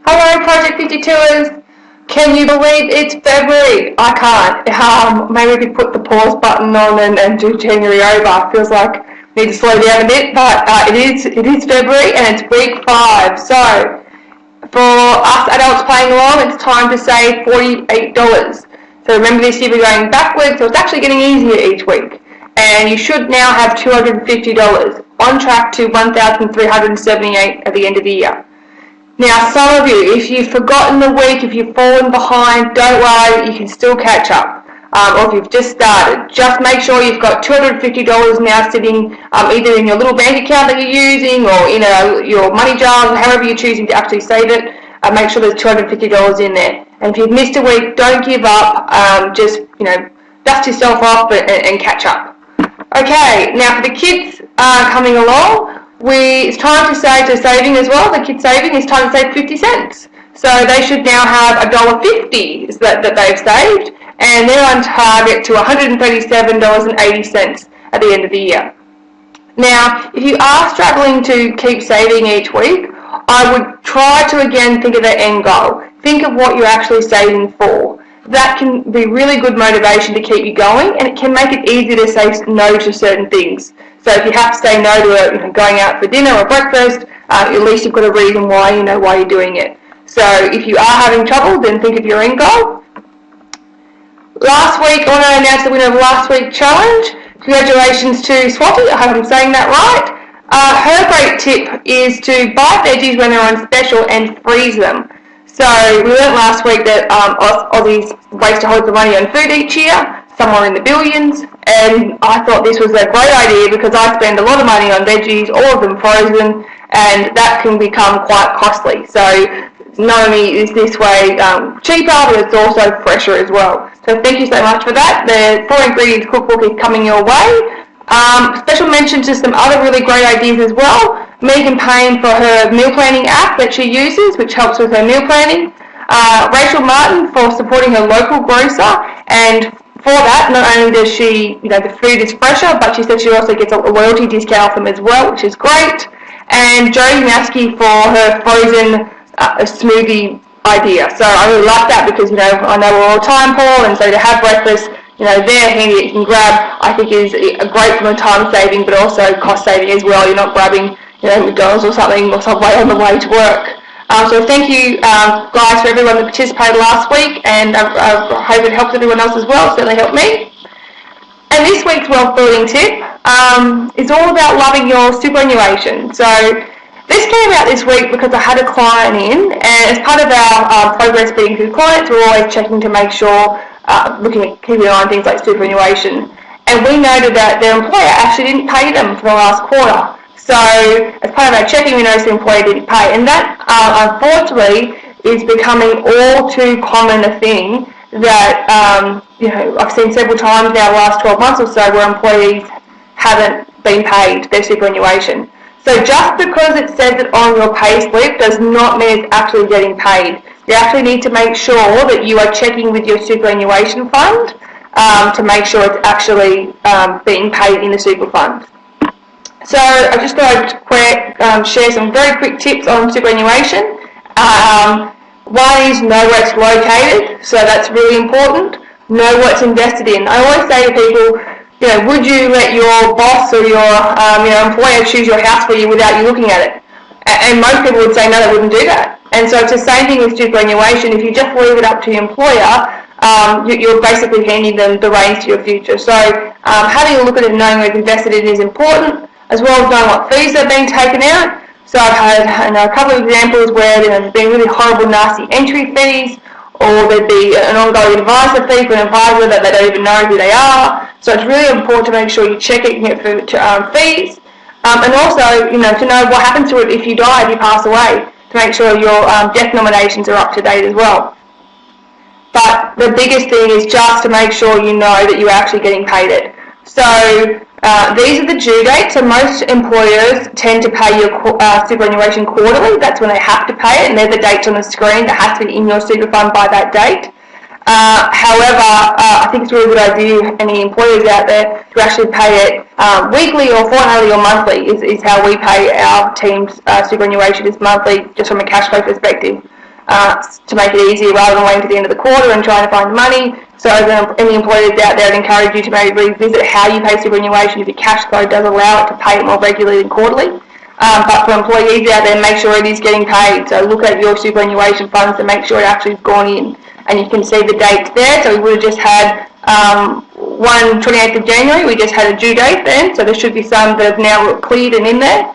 Hello, Project 52ers. Can you believe it's February? I can't. Maybe we could put the pause button on and do January over. Feels like we need to slow down a bit, but it is February and it's week 5. So for us adults playing along, it's time to save $48. So remember this year we're going backwards, so it's actually getting easier each week. And you should now have $250, on track to $1,378 at the end of the year. Now, some of you, if you've forgotten the week, if you've fallen behind, don't worry, you can still catch up. Or if you've just started, just make sure you've got $250 now sitting either in your little bank account that you're using or in your money jar, however you're choosing to actually save it. Make sure there's $250 in there. And if you've missed a week, don't give up. Just dust yourself off and catch up. Okay, now for the kids coming along, it's time to save, saving as well. The kids saving is time to save 50 cents. So they should now have $1.50 that they've saved, and they're on target to $137.80 at the end of the year. Now, if you are struggling to keep saving each week, I would try to again think of the end goal. Think of what you're actually saving for. That can be really good motivation to keep you going, and it can make it easier to say no to certain things. So if you have to say no to going out for dinner or breakfast, at least you've got a reason why you're doing it. So if you are having trouble, then think of your end goal. Last week, I want to announce the winner of last week's challenge. Congratulations to Swati, I hope I'm saying that right. Her great tip is to buy veggies when they're on special and freeze them. So we learned last week that Aussies waste a whole lot of money on food each year, somewhere in the billions, and I thought this was a great idea because I spend a lot of money on veggies, all of them frozen, and that can become quite costly. So not only is this way cheaper, but it's also fresher as well. So thank you so much for that. The 4 ingredients cookbook is coming your way. Special mention to some other really great ideas as well. Megan Payne for her meal planning app that she uses, which helps with her meal planning. Rachel Martin for supporting her local grocer, and for that, not only does she, the food is fresher, but she said she also gets a loyalty discount from them as well, which is great. And Jodie Maskey for her frozen smoothie idea. So I really like that because, I know we're all time poor, and so to have breakfast, they're handy that you can grab, I think is great from a time saving, but also cost saving as well. You're not grabbing, McDonald's or something or Subway on the way to work. So thank you, guys, for everyone that participated last week, and I hope it helps everyone else as well. It certainly helped me. And this week's wealth building tip is all about loving your superannuation. So this came out this week because I had a client in, and as part of our progress being good clients, we're always checking to make sure, keeping an eye on things like superannuation. And we noted that their employer actually didn't pay them for the last quarter. So as part of our checking, we noticed the employer didn't pay. And that, unfortunately, is becoming all too common a thing that, I've seen several times now the last 12 months or so where employees haven't been paid their superannuation. So just because it says it on your pay slip does not mean it's actually getting paid. You actually need to make sure that you are checking with your superannuation fund to make sure it's actually being paid in the super fund. So I just thought I'd share some very quick tips on superannuation. One is know where it's located, so that's really important. Know what's invested in. I always say to people, would you let your boss or your employer choose your house for you without you looking at it? And most people would say no, they wouldn't do that. And so it's the same thing with superannuation. If you just leave it up to your employer, you're basically handing them the reins to your future. So having a look at it and knowing where it's invested in is important, as well as knowing what fees are being taken out. So I've had a couple of examples where there's been really horrible, nasty entry fees, or there'd be an ongoing advisor fee for an advisor that they don't even know who they are. So it's really important to make sure you check it for fees. And also, to know what happens to it if you die, if you pass away, to make sure your death nominations are up to date as well. But the biggest thing is just to make sure you know that you're actually getting paid it. So these are the due dates. So most employers tend to pay your superannuation quarterly. That's when they have to pay it, and they're the dates on the screen that has to be in your super fund by that date. However, I think it's a really good idea, any employers out there, to actually pay it weekly or fortnightly or monthly is how we pay our team's superannuation is monthly, just from a cash flow perspective. to make it easier rather than waiting to the end of the quarter and trying to find the money. So any employers out there, I'd encourage you to maybe revisit how you pay superannuation if your cash flow does allow it to pay it more regularly than quarterly. But for employees out there, make sure it is getting paid. So look at your superannuation funds to make sure it actually has gone in. And you can see the dates there. So we would have just had 28th of January, we just had a due date then. So there should be some that have now cleared and in there.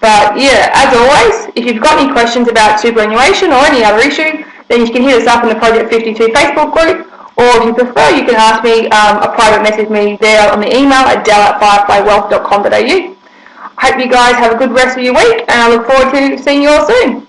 But yeah, as always, if you've got any questions about superannuation or any other issue, then you can hit us up in the Project 52 Facebook group, or if you prefer, you can ask me a private message me there on the email at dell@fireflywealth.com.au. I hope you guys have a good rest of your week, and I look forward to seeing you all soon.